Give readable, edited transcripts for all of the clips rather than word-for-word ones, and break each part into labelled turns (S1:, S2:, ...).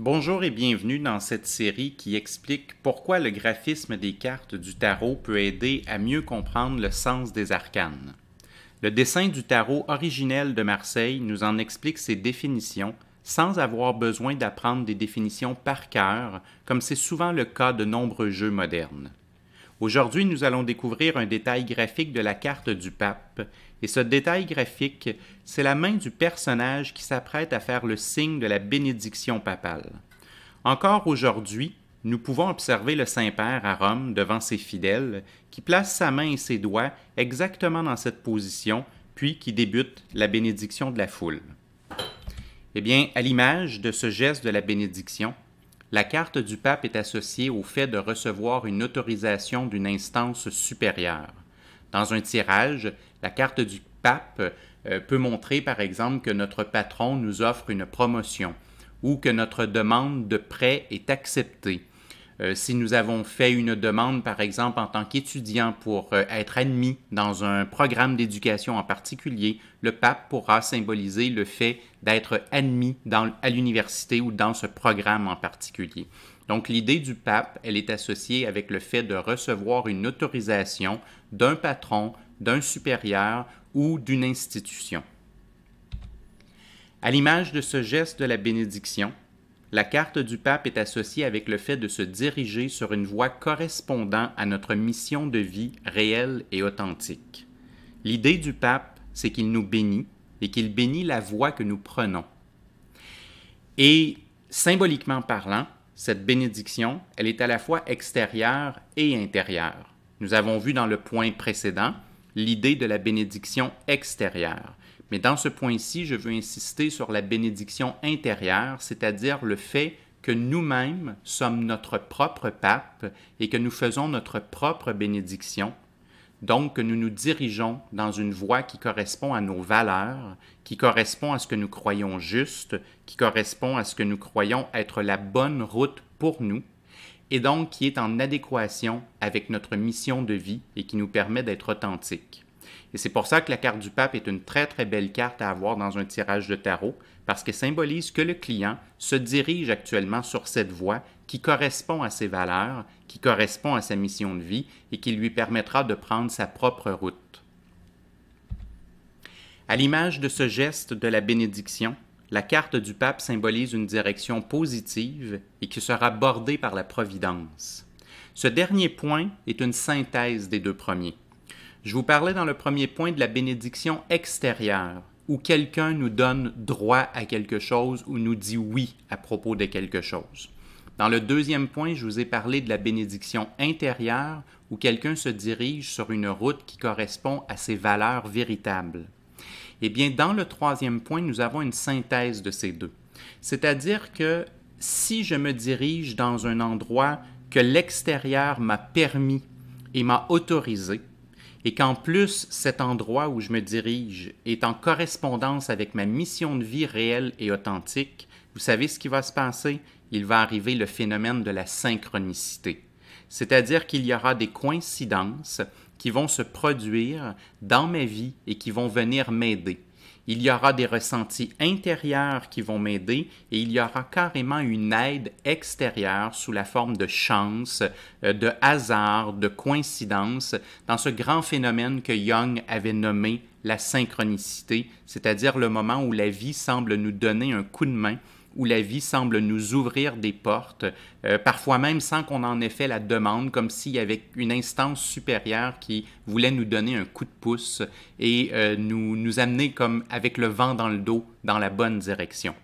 S1: Bonjour et bienvenue dans cette série qui explique pourquoi le graphisme des cartes du tarot peut aider à mieux comprendre le sens des arcanes. Le dessin du tarot originel de Marseille nous en explique ses définitions sans avoir besoin d'apprendre des définitions par cœur, comme c'est souvent le cas de nombreux jeux modernes. Aujourd'hui, nous allons découvrir un détail graphique de la carte du pape, et ce détail graphique, c'est la main du personnage qui s'apprête à faire le signe de la bénédiction papale. Encore aujourd'hui, nous pouvons observer le Saint-Père à Rome devant ses fidèles, qui place sa main et ses doigts exactement dans cette position, puis qui débute la bénédiction de la foule. Eh bien, à l'image de ce geste de la bénédiction, la carte du pape est associée au fait de recevoir une autorisation d'une instance supérieure. Dans un tirage, la carte du pape peut montrer par exemple que notre patron nous offre une promotion ou que notre demande de prêt est acceptée. Si nous avons fait une demande, par exemple, en tant qu'étudiant pour être admis dans un programme d'éducation en particulier, le pape pourra symboliser le fait d'être admis à l'université ou dans ce programme en particulier. Donc, l'idée du pape, elle est associée avec le fait de recevoir une autorisation d'un patron, d'un supérieur ou d'une institution. À l'image de ce geste de la bénédiction, la carte du pape est associée avec le fait de se diriger sur une voie correspondant à notre mission de vie réelle et authentique. L'idée du pape, c'est qu'il nous bénit et qu'il bénit la voie que nous prenons. Et symboliquement parlant, cette bénédiction, elle est à la fois extérieure et intérieure. Nous avons vu dans le point précédent l'idée de la bénédiction extérieure. Mais dans ce point-ci, je veux insister sur la bénédiction intérieure, c'est-à-dire le fait que nous-mêmes sommes notre propre pape et que nous faisons notre propre bénédiction, donc que nous nous dirigeons dans une voie qui correspond à nos valeurs, qui correspond à ce que nous croyons juste, qui correspond à ce que nous croyons être la bonne route pour nous, et donc qui est en adéquation avec notre mission de vie et qui nous permet d'être authentiques. Et c'est pour ça que la carte du pape est une très très belle carte à avoir dans un tirage de tarot, parce qu'elle symbolise que le client se dirige actuellement sur cette voie qui correspond à ses valeurs, qui correspond à sa mission de vie et qui lui permettra de prendre sa propre route. À l'image de ce geste de la bénédiction, la carte du pape symbolise une direction positive et qui sera bordée par la providence. Ce dernier point est une synthèse des deux premiers. Je vous parlais dans le premier point de la bénédiction extérieure, où quelqu'un nous donne droit à quelque chose ou nous dit oui à propos de quelque chose. Dans le deuxième point, je vous ai parlé de la bénédiction intérieure, où quelqu'un se dirige sur une route qui correspond à ses valeurs véritables. Eh bien, dans le troisième point, nous avons une synthèse de ces deux. C'est-à-dire que si je me dirige dans un endroit que l'extérieur m'a permis et m'a autorisé, et qu'en plus, cet endroit où je me dirige est en correspondance avec ma mission de vie réelle et authentique, vous savez ce qui va se passer? Il va arriver le phénomène de la synchronicité. C'est-à-dire qu'il y aura des coïncidences qui vont se produire dans ma vie et qui vont venir m'aider. Il y aura des ressentis intérieurs qui vont m'aider et il y aura carrément une aide extérieure sous la forme de chance, de hasard, de coïncidence, dans ce grand phénomène que Jung avait nommé la synchronicité, c'est-à-dire le moment où la vie semble nous donner un coup de main, où la vie semble nous ouvrir des portes, parfois même sans qu'on en ait fait la demande, comme s'il y avait une instance supérieure qui voulait nous donner un coup de pouce et nous amener comme avec le vent dans le dos dans la bonne direction.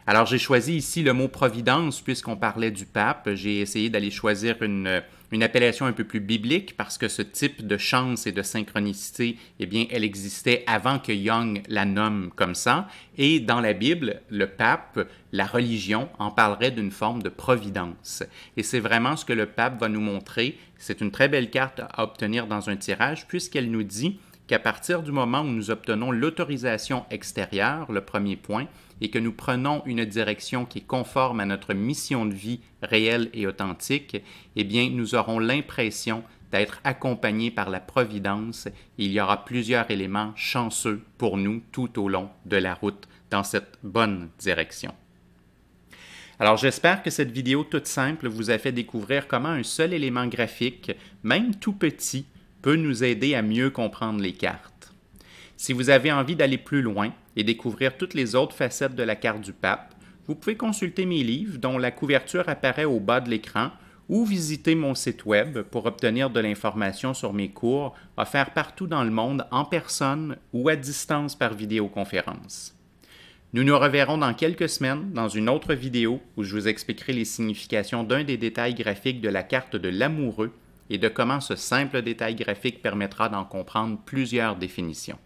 S1: Alors j'ai choisi ici le mot providence puisqu'on parlait du pape. J'ai essayé d'aller choisir une appellation un peu plus biblique parce que ce type de chance et de synchronicité, eh bien, elle existait avant que Jung la nomme comme ça. Et dans la Bible, le pape, la religion, en parlerait d'une forme de providence. Et c'est vraiment ce que le pape va nous montrer. C'est une très belle carte à obtenir dans un tirage puisqu'elle nous dit qu'à partir du moment où nous obtenons l'autorisation extérieure, le premier point, et que nous prenons une direction qui est conforme à notre mission de vie réelle et authentique, eh bien, nous aurons l'impression d'être accompagnés par la providence et il y aura plusieurs éléments chanceux pour nous tout au long de la route dans cette bonne direction. Alors j'espère que cette vidéo toute simple vous a fait découvrir comment un seul élément graphique, même tout petit, peut nous aider à mieux comprendre les cartes. Si vous avez envie d'aller plus loin et découvrir toutes les autres facettes de la carte du pape, vous pouvez consulter mes livres dont la couverture apparaît au bas de l'écran ou visiter mon site web pour obtenir de l'information sur mes cours offerts partout dans le monde en personne ou à distance par vidéoconférence. Nous nous reverrons dans quelques semaines dans une autre vidéo où je vous expliquerai les significations d'un des détails graphiques de la carte de l'amoureux et de comment ce simple détail graphique permettra d'en comprendre plusieurs définitions.